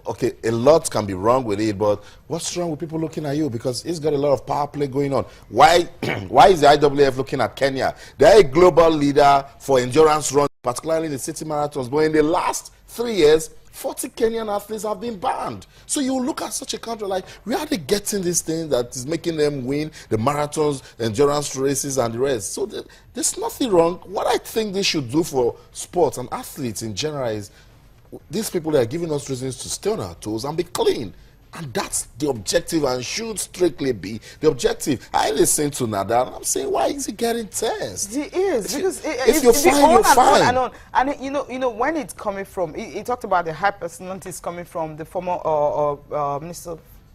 okay, a lot can be wrong with it, but what's wrong with people looking at you? Because it's got a lot of power play going on. Why why is the IWF looking at Kenya? They're a global leader for endurance runs, particularly in the city marathons. But in the last 3 years, 40 Kenyan athletes have been banned. So you look at such a country like, where are they getting this thing that is making them win the marathons, endurance races, and the rest? So there's nothing wrong. What I think they should do for sports and athletes in general is, these people that are giving us reasons to stay on our toes and be clean. And that's the objective, and should strictly be the objective. I listen to Nadal, and I'm saying, why is he getting tested? He is, because if you're fine, you're fine. And you know, when it's coming from, he talked about the high personalities coming from the former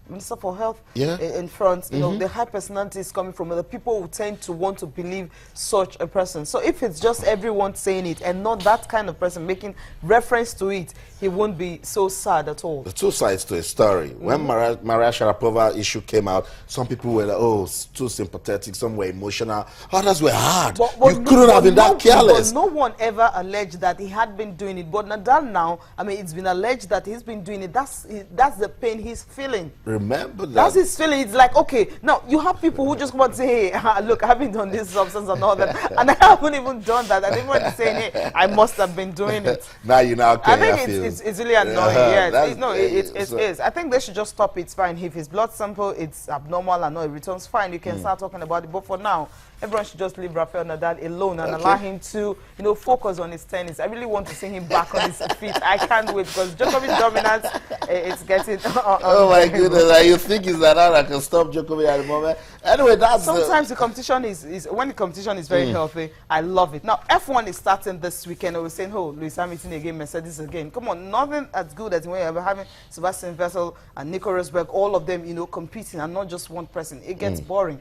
Minister for Health, yeah, in France. You know, the high personalities coming from the people who tend to want to believe such a person. So if it's just everyone saying it and not that kind of person making reference to it, he won't be so sad at all. The two sides to a story. When Maria Sharapova issue came out, some people were like, oh, too sympathetic, some were emotional, others were hard. But you couldn't have been that careless. But no one ever alleged that he had been doing it. But Nadal now, I mean, it's been alleged that he's been doing it. That's the pain he's feeling. Remember that. That's his feeling. It's like, okay, now you have people who just come and say, hey, look, I haven't done this substance and all that. And I haven't even done that. And everyone is saying, hey, I must have been doing it. Now you know, I think it's really annoying. It is. I think they should just stop it. It's fine. If his blood sample it's abnormal and no, it returns fine, you can start talking about it. But for now, everyone should just leave Rafael Nadal alone and allow him to, focus on his tennis. I really want to see him back on his feet. I can't wait, because Djokovic's dominance, it's getting. Oh my goodness! You think is that I can stop Djokovic at the moment? Anyway, that's sometimes the competition is when the competition is very healthy. I love it. Now F1 is starting this weekend. I was saying, oh, Lewis Hamilton again, Mercedes again. Come on, nothing as good as when you're having Sebastian Vettel and Nico Rosberg, all of them, competing, and not just one person. It gets boring.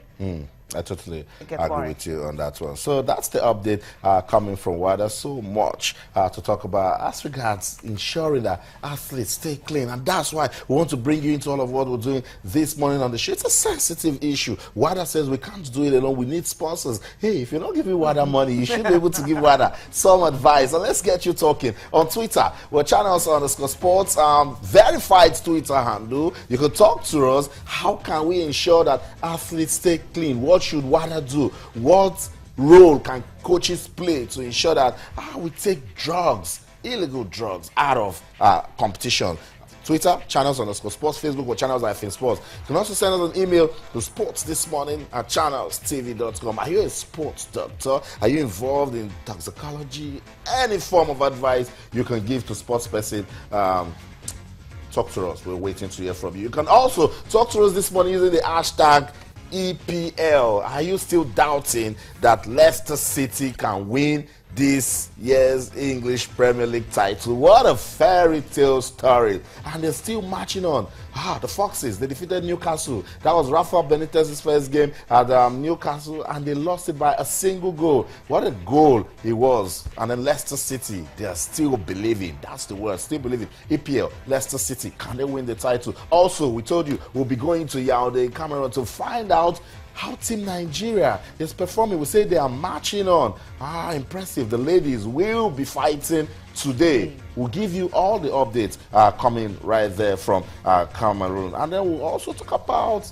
I totally agree with you on that one. So that's the update coming from WADA. So much to talk about as regards ensuring that athletes stay clean. And that's why we want to bring you into all of what we're doing this morning on the show. It's a sensitive issue. WADA says we can't do it alone. We need sponsors. Hey, if you're not giving WADA money, you should be able to give WADA some advice. And let's get you talking. On Twitter, we're channels_sports, verified Twitter handle. You can talk to us. How can we ensure that athletes stay clean? What should WADA do? What role can coaches play to ensure that we take illegal drugs out of competition? Twitter, channels_sports, Facebook, or channels-sports. You can also send us an email to sportsthismorning@channelstv.com. Are you a sports doctor? Are you involved in toxicology? Any form of advice you can give to sports person, talk to us. We're waiting to hear from you. You can also talk to us this morning using the hashtag EPL. Are you still doubting that Leicester City can win this year's English Premier League title? What a fairy tale story. And they're still marching on. The Foxes, they defeated Newcastle. That was Rafa Benitez's first game at Newcastle, and they lost it by a single goal. What a goal it was. And then Leicester City, they are still believing. That's the word, still believing. EPL, Leicester City, can they win the title? Also, we told you we'll be going to Yaoundé, Cameroon, to find out how Team Nigeria is performing. We say they are marching on. Impressive. The ladies will be fighting today. We'll give you all the updates coming right there from Cameroon. And then we'll also talk about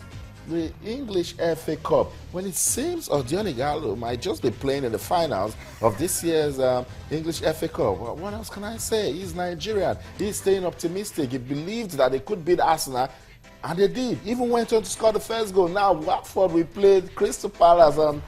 the English FA Cup. When it seems Odion Ighalo might just be playing in the finals of this year's English FA Cup. Well, what else can I say? He's Nigerian. He's staying optimistic. He believed that they could beat Arsenal. And they did. Even went on to score the first goal. Now, Watford, we played Crystal Palace. A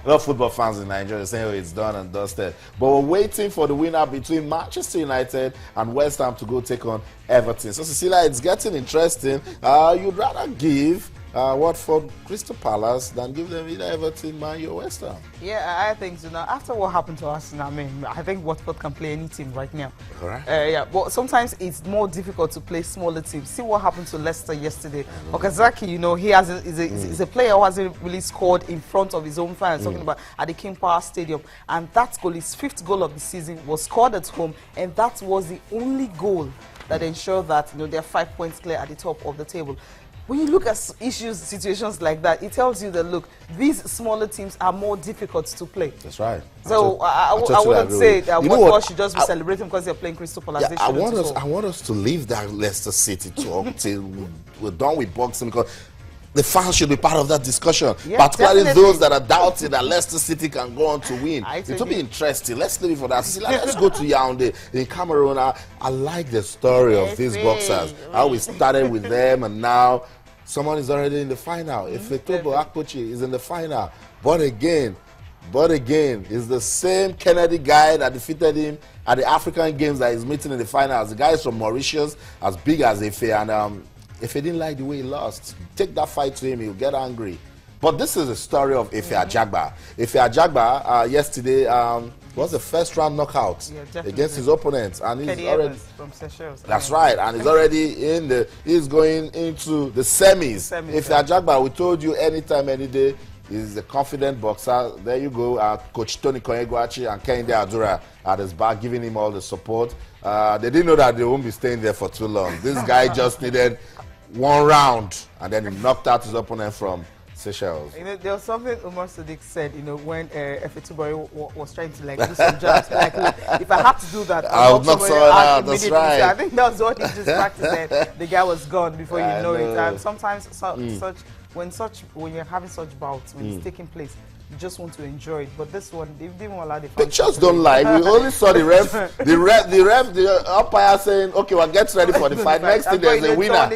lot of football fans in Nigeria saying, oh, it's done and dusted. But we're waiting for the winner between Manchester United and West Ham to go take on Everton. So, Cecilia, it's getting interesting. You'd rather give Watford Crystal Palace than give them either Everton, Man U, or West Ham. Yeah, I think so. Now, after what happened to Arsenal, I think Watford can play any team right now. Correct. Yeah, but sometimes it's more difficult to play smaller teams. See what happened to Leicester yesterday. Okazaki, he is a player who hasn't really scored in front of his own fans. Talking about at the King Power Stadium, and that goal, his 5th goal of the season, was scored at home, and that was the only goal that ensured that they're 5 points clear at the top of the table. when you look at issues, situations like that, it tells you that, look, these smaller teams are more difficult to play. That's right. So I wouldn't say that one should just be celebrating because they're playing Crystal Palace. Yeah, I want us to leave that Leicester City talk till we're done with boxing, because the fans should be part of that discussion, particularly those that are doubting that Leicester City can go on to win. It will be interesting. Let's leave it for that. Let's go to Yaoundé in Cameroon. I like the story of these boxers, how we started with them, and now someone is already in the final. Ifetobo Akpochi is in the final. But again, it's the same Kennedy guy that defeated him at the African Games that is meeting in the finals. The guy is from Mauritius, as big as Ife, and if he didn't like the way he lost, take that fight to him, he'll get angry. But this is the story of Ife Ajagba. Ife Ajagba, yesterday, was the first round knockout against his opponent, and he's already from Seychelles. That's right, and he's already he's going into the semis. Ife Ajagba, we told you anytime, any day, he's a confident boxer. There you go, Coach Tony Koyeguachi and Kehinde Adura at his back, giving him all the support. They didn't know that they won't be staying there for too long. This guy just needed one round, and then he knocked out his opponent from Seychelles. You know, there was something Umar Sadiq said, you know, when Ifetobo was trying to like do some jabs. Like, if I have to do that, I'll knock someone out. That's right. So I think that's what he just practiced. And the guy was gone before you know it. And sometimes when you're having such bouts, when it's taking place, you just want to enjoy it. But this one, they didn't allow the pictures don't lie. We only saw the ref, the umpire saying, "Okay, well, get ready for the fight." Next thing, there's a winner.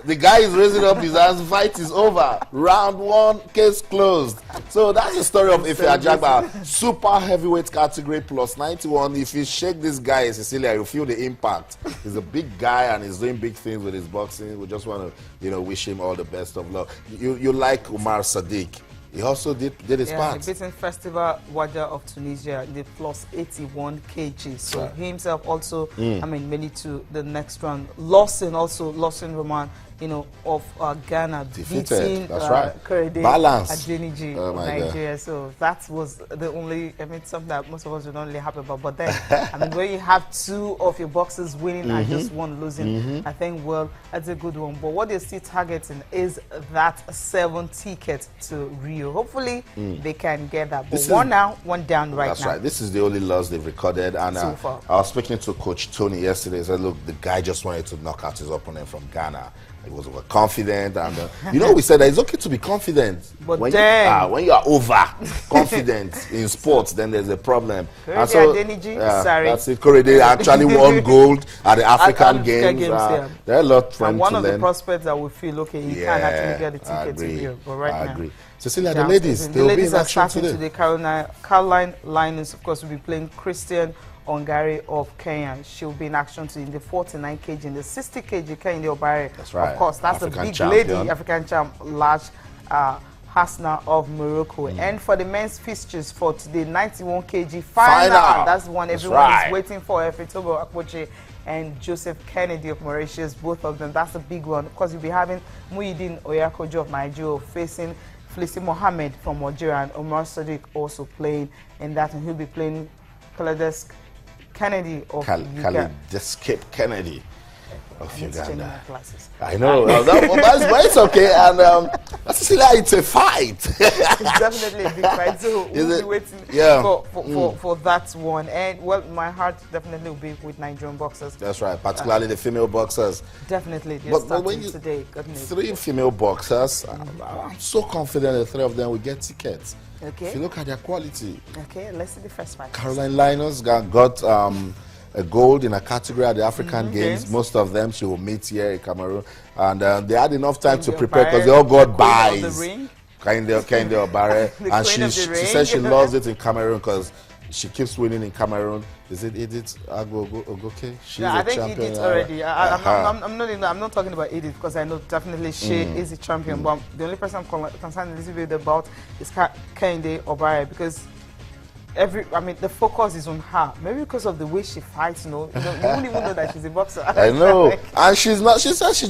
The guy is raising up his hands. Fight is over. Round 1, case closed. So that's the story of Ife Ajagba. Super heavyweight category plus 91. If you shake this guy, Cecilia, you feel the impact. He's a big guy and he's doing big things with his boxing. We just want to, wish him all the best of luck. You like Umar Sadiq? He also did his part. He beaten Festival Waja of Tunisia in the plus 81 kg. So he himself also, made it to the next round. Lawson Roman, of Ghana, beating Korede Adeniji of Nigeria. So that was the only, something that most of us would not really happy about. But then, when you have two of your boxers winning and just one losing, I think, well, that's a good one. But what they're still targeting is that 7 ticket to Rio. Hopefully, they can get that. But one down right now. That's right. This is the only loss they've recorded. And so far. I was speaking to Coach Tony yesterday. He said, look, the guy just wanted to knock out his opponent from Ghana. He was overconfident, and we said that it's okay to be confident. But when you are over-confident in sports, then there's a problem. And so, that's it. Korede actually won gold at the African Games. There are a lot for him to learn. One of the prospects that we feel, okay, he can actually get the ticket to Rio. But right now, agree. Cecilia, the ladies, they'll be in action today. Caroline Linus, of course, will be playing Christian Ongare of Kenya. She'll be in action in the 49 kg, in the 60 kg, Kehinde Obare. That's right. Of course, that's African the big lady, African champ, large Hasna of Morocco. And for the men's fixtures for today, 91 kg final. That's the one everyone is waiting for. Ifetobo Akpochi and Joseph Kennedy of Mauritius, both of them. That's a big one. Of course, you'll be having Muhyiddin Oyakojo of Nigeria facing Felicity Mohammed from Algeria, and Umar Sadiq also playing in that, and he'll be playing Kaladesk Kennedy of Kaleidescape Kennedy of Uganda. I know. But it's okay. And Cecilia, it's a fight. It's definitely a big fight. So we'll be waiting for that one. And well, my heart definitely will be with Nigerian boxers. That's right, particularly the female boxers. Definitely. But when today, 3 female boxers, I'm so confident the 3 of them will get tickets. Okay. If you look at their quality. Okay, let's see the first fight. Caroline Linus got a gold in a category at the African Games. Most of them she will meet here in Cameroon. And they had enough time to prepare because they all got buys. Kehinde Obare. And she said she loves it in Cameroon because she keeps winning in Cameroon. Is it Edith Ogoke? She's I think Edith already. I'm not talking about Edith because I know definitely she is a champion. But the only person I'm concerned a little bit about is Kehinde Obare, because the focus is on her. Maybe because of the way she fights, you won't even know that she's a boxer. I know. And she's not. She says she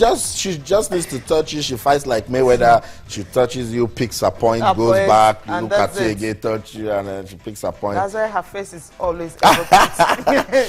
just needs to touch you. She fights like Mayweather. She touches you, picks a point, goes back, look at you again, touch you, and then she picks a point. That's why her face is always eloquent.